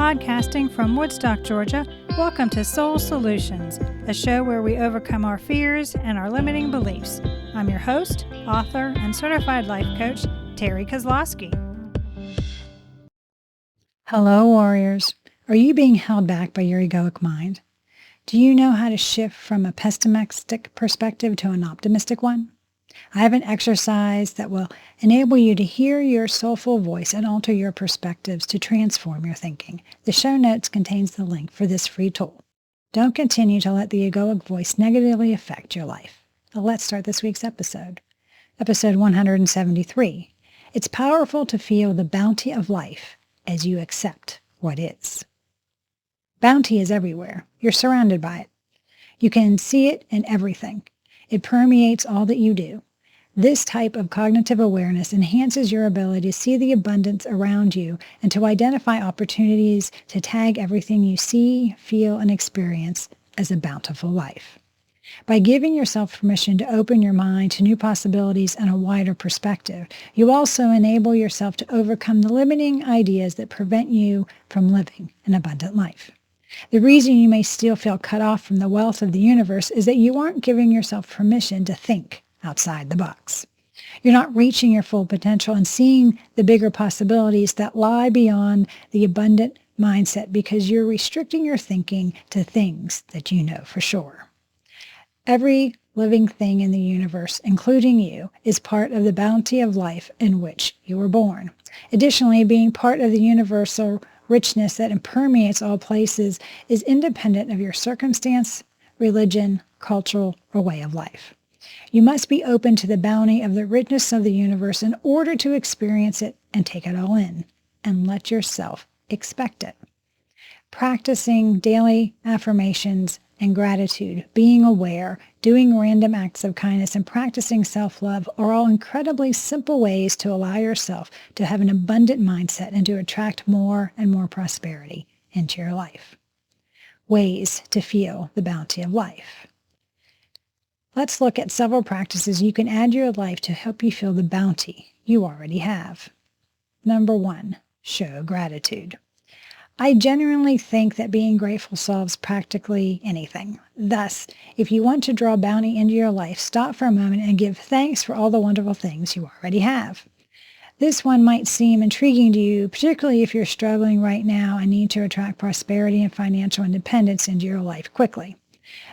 Podcasting from Woodstock, Georgia, welcome to Soul Solutions, a show where we overcome our fears and our limiting beliefs. I'm your host, author, and certified life coach, Terry Kozlowski. Hello, warriors. Are you being held back by your egoic mind? Do you know how to shift from a pessimistic perspective to an optimistic one? I have an exercise that will enable you to hear your soulful voice and alter your perspectives to transform your thinking. The show notes contains the link for this free tool. Don't continue to let the egoic voice negatively affect your life. Now let's start this week's episode. Episode 173. It's powerful to feel the bounty of life as you accept what is. Bounty is everywhere. You're surrounded by it. You can see it in everything. It permeates all that you do. This type of cognitive awareness enhances your ability to see the abundance around you and to identify opportunities to tag everything you see, feel, and experience as a bountiful life. By giving yourself permission to open your mind to new possibilities and a wider perspective, you also enable yourself to overcome the limiting ideas that prevent you from living an abundant life. The reason you may still feel cut off from the wealth of the universe is that you aren't giving yourself permission to think outside the box. You're not reaching your full potential and seeing the bigger possibilities that lie beyond the abundant mindset because you're restricting your thinking to things that you know for sure. Every living thing in the universe, including you, is part of the bounty of life in which you were born. Additionally, being part of the universal richness that permeates all places is independent of your circumstance, religion, cultural, or way of life. You must be open to the bounty of the richness of the universe in order to experience it and take it all in, and let yourself expect it. Practicing daily affirmations and gratitude, being aware, doing random acts of kindness, and practicing self-love are all incredibly simple ways to allow yourself to have an abundant mindset and to attract more and more prosperity into your life. Ways to feel the bounty of life. Let's look at several practices you can add to your life to help you feel the bounty you already have. Number 1, show gratitude. I genuinely think that being grateful solves practically anything. Thus, if you want to draw bounty into your life, stop for a moment and give thanks for all the wonderful things you already have. This one might seem intriguing to you, particularly if you're struggling right now and need to attract prosperity and financial independence into your life quickly.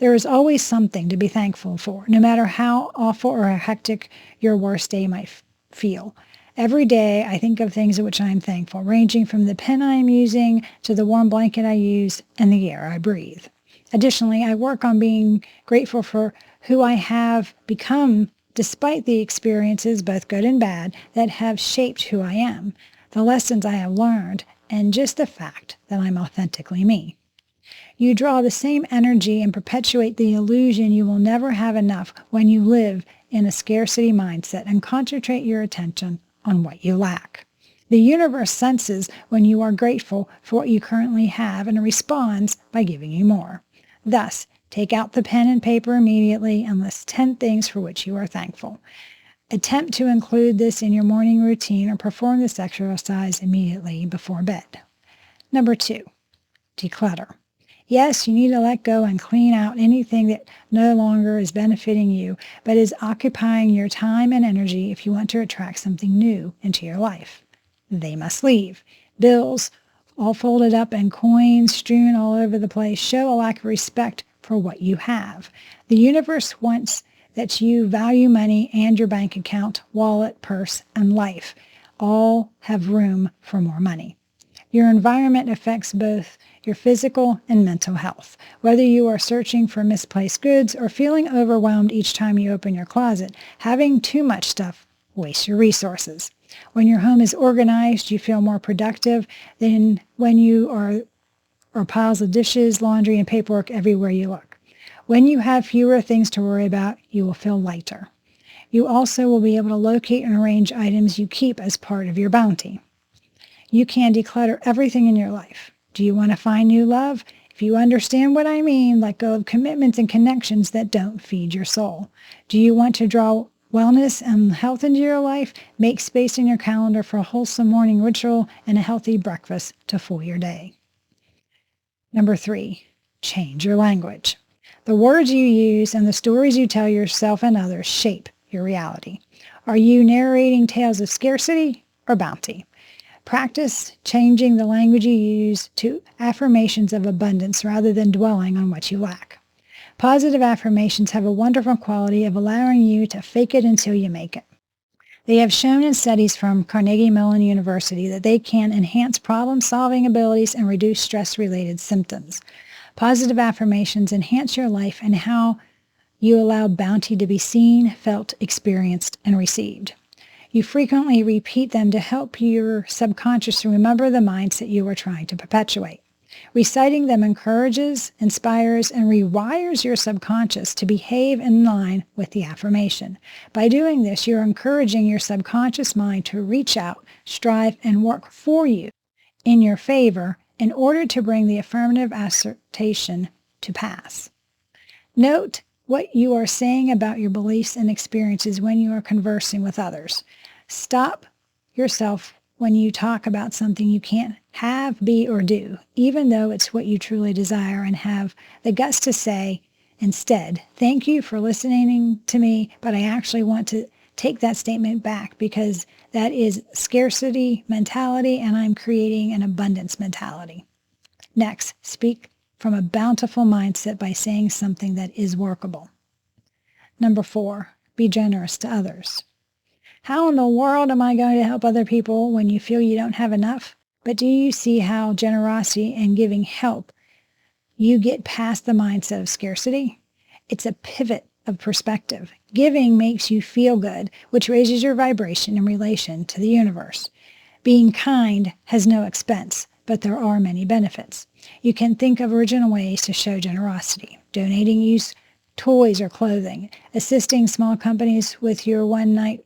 There is always something to be thankful for, no matter how awful or hectic your worst day might feel. Every day, I think of things of which I am thankful, ranging from the pen I am using to the warm blanket I use and the air I breathe. Additionally, I work on being grateful for who I have become despite the experiences, both good and bad, that have shaped who I am, the lessons I have learned, and just the fact that I'm authentically me. You draw the same energy and perpetuate the illusion you will never have enough when you live in a scarcity mindset and concentrate your attention on what you lack. The universe senses when you are grateful for what you currently have and responds by giving you more. Thus, take out the pen and paper immediately and list 10 things for which you are thankful. Attempt to include this in your morning routine or perform this exercise immediately before bed. Number 2, declutter. Yes, you need to let go and clean out anything that no longer is benefiting you, but is occupying your time and energy if you want to attract something new into your life. They must leave. Bills, all folded up and coins strewn all over the place, show a lack of respect for what you have. The universe wants that you value money and your bank account, wallet, purse, and life. All have room for more money. Your environment affects both your physical and mental health. Whether you are searching for misplaced goods or feeling overwhelmed each time you open your closet, having too much stuff wastes your resources. When your home is organized, you feel more productive than when you are piles of dishes, laundry, and paperwork everywhere you look. When you have fewer things to worry about, you will feel lighter. You also will be able to locate and arrange items you keep as part of your bounty. You can declutter everything in your life. Do you want to find new love? If you understand what I mean, let go of commitments and connections that don't feed your soul. Do you want to draw wellness and health into your life? Make space in your calendar for a wholesome morning ritual and a healthy breakfast to fuel your day. Number 3, change your language. The words you use and the stories you tell yourself and others shape your reality. Are you narrating tales of scarcity or bounty? Practice changing the language you use to affirmations of abundance rather than dwelling on what you lack. Positive affirmations have a wonderful quality of allowing you to fake it until you make it. They have shown in studies from Carnegie Mellon University that they can enhance problem-solving abilities and reduce stress-related symptoms. Positive affirmations enhance your life and how you allow bounty to be seen, felt, experienced, and received. You frequently repeat them to help your subconscious remember the mindset you are trying to perpetuate. Reciting them encourages, inspires, and rewires your subconscious to behave in line with the affirmation. By doing this, you're encouraging your subconscious mind to reach out, strive, and work for you in your favor in order to bring the affirmative assertion to pass. Note what you are saying about your beliefs and experiences when you are conversing with others. Stop yourself when you talk about something you can't have, be, or do, even though it's what you truly desire, and have the guts to say instead, "Thank you for listening to me, but I actually want to take that statement back because that is scarcity mentality and I'm creating an abundance mentality." Next, speak from a bountiful mindset by saying something that is workable. Number 4, be generous to others. How in the world am I going to help other people when you feel you don't have enough? But do you see how generosity and giving help you get past the mindset of scarcity? It's a pivot of perspective. Giving makes you feel good, which raises your vibration in relation to the universe. Being kind has no expense, but there are many benefits. You can think of original ways to show generosity: donating used toys or clothing, assisting small companies with your one night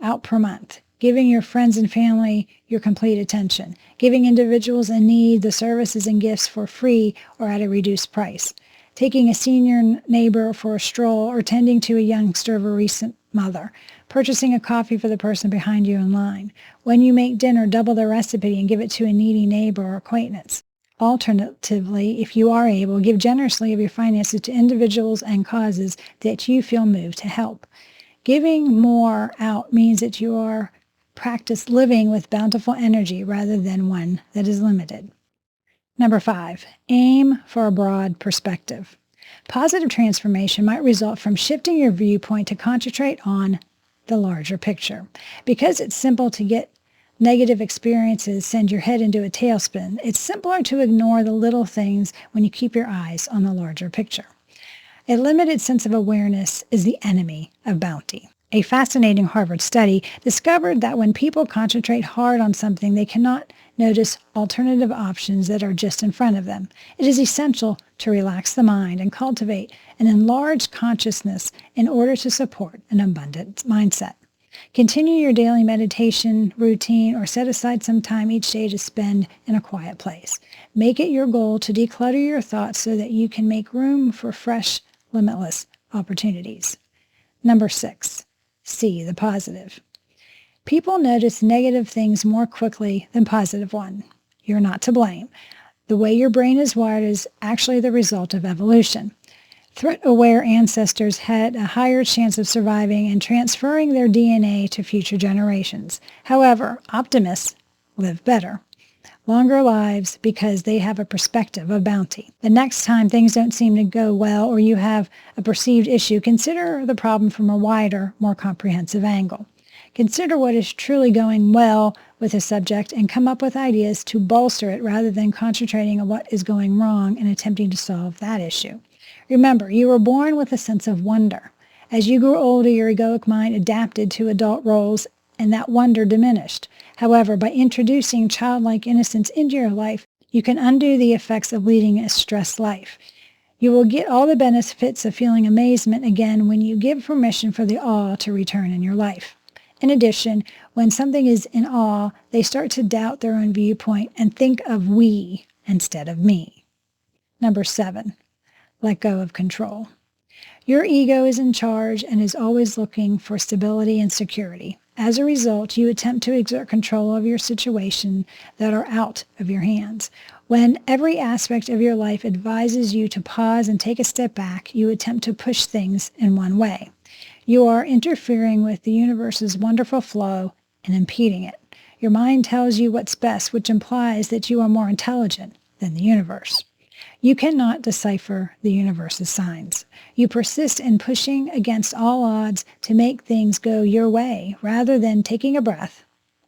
out per month, giving your friends and family your complete attention, giving individuals in need the services and gifts for free or at a reduced price, taking a senior neighbor for a stroll or tending to a youngster of a recent mother, purchasing a coffee for the person behind you in line. When you make dinner, double the recipe and give it to a needy neighbor or acquaintance. Alternatively, if you are able, give generously of your finances to individuals and causes that you feel moved to help. Giving more out means that you are practice living with bountiful energy rather than one that is limited. Number 5, aim for a broad perspective. Positive transformation might result from shifting your viewpoint to concentrate on the larger picture. Because it's simple to get negative experiences send your head into a tailspin, it's simpler to ignore the little things when you keep your eyes on the larger picture. A limited sense of awareness is the enemy of bounty. A fascinating Harvard study discovered that when people concentrate hard on something, they cannot notice alternative options that are just in front of them. It is essential to relax the mind and cultivate an enlarged consciousness in order to support an abundant mindset. Continue your daily meditation routine or set aside some time each day to spend in a quiet place. Make it your goal to declutter your thoughts so that you can make room for fresh, limitless opportunities. Number 6, see the positive. People notice negative things more quickly than positive ones. You're not to blame. The way your brain is wired is actually the result of evolution. Threat-aware ancestors had a higher chance of surviving and transferring their DNA to future generations. However, optimists live better, longer lives because they have a perspective of bounty. The next time things don't seem to go well or you have a perceived issue, consider the problem from a wider, more comprehensive angle. Consider what is truly going well with a subject and come up with ideas to bolster it rather than concentrating on what is going wrong and attempting to solve that issue. Remember, you were born with a sense of wonder. As you grew older, your egoic mind adapted to adult roles and that wonder diminished. However, by introducing childlike innocence into your life, you can undo the effects of leading a stressed life. You will get all the benefits of feeling amazement again when you give permission for the awe to return in your life. In addition, when something is in awe, they start to doubt their own viewpoint and think of we instead of me. Number 7, let go of control. Your ego is in charge and is always looking for stability and security. As a result, you attempt to exert control of your situation that are out of your hands. When every aspect of your life advises you to pause and take a step back, you attempt to push things in one way. You are interfering with the universe's wonderful flow and impeding it. Your mind tells you what's best, which implies that you are more intelligent than the universe. You cannot decipher the universe's signs. You persist in pushing against all odds to make things go your way, rather than taking a breath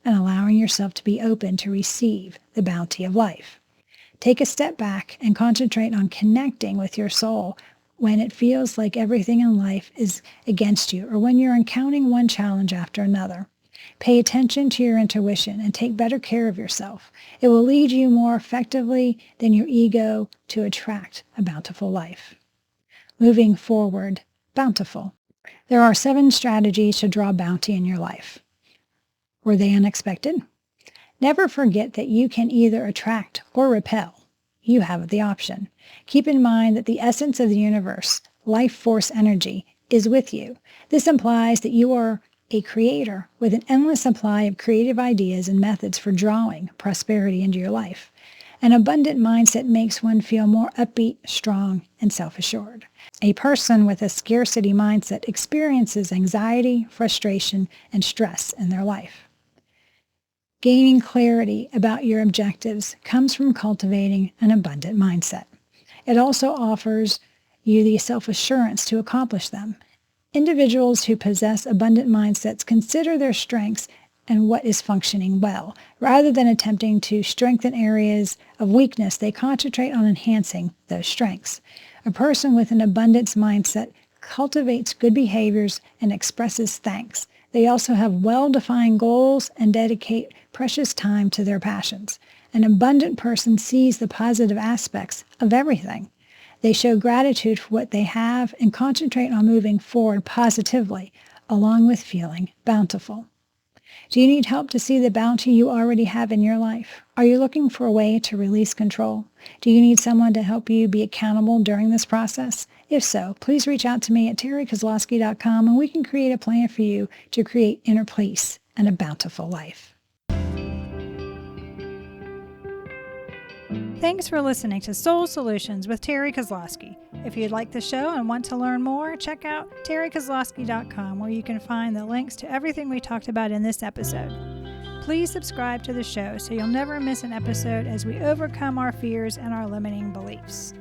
and allowing yourself to be open to receive the bounty of life. Take a step back and concentrate on connecting with your soul when it feels like everything in life is against you, or when you're encountering one challenge after another. Pay attention to your intuition and take better care of yourself. It will lead you more effectively than your ego to attract a bountiful life. Moving forward, bountiful. There are 7 strategies to draw bounty in your life. Were they unexpected? Never forget that you can either attract or repel. You have the option. Keep in mind that the essence of the universe, life force energy, is with you. This implies that you are a creator with an endless supply of creative ideas and methods for drawing prosperity into your life. An abundant mindset makes one feel more upbeat, strong, and self-assured. A person with a scarcity mindset experiences anxiety, frustration, and stress in their life. Gaining clarity about your objectives comes from cultivating an abundant mindset. It also offers you the self-assurance to accomplish them. Individuals who possess abundant mindsets consider their strengths and what is functioning well. Rather than attempting to strengthen areas of weakness, they concentrate on enhancing those strengths. A person with an abundance mindset cultivates good behaviors and expresses thanks. They also have well-defined goals and dedicate precious time to their passions. An abundant person sees the positive aspects of everything. They show gratitude for what they have and concentrate on moving forward positively, along with feeling bountiful. Do you need help to see the bounty you already have in your life? Are you looking for a way to release control? Do you need someone to help you be accountable during this process? If so, please reach out to me at terrykozlowski.com and we can create a plan for you to create inner peace and a bountiful life. Thanks for listening to Soul Solutions with Terry Kozlowski. If you'd like the show and want to learn more, check out terrykozlowski.com, where you can find the links to everything we talked about in this episode. Please subscribe to the show so you'll never miss an episode as we overcome our fears and our limiting beliefs.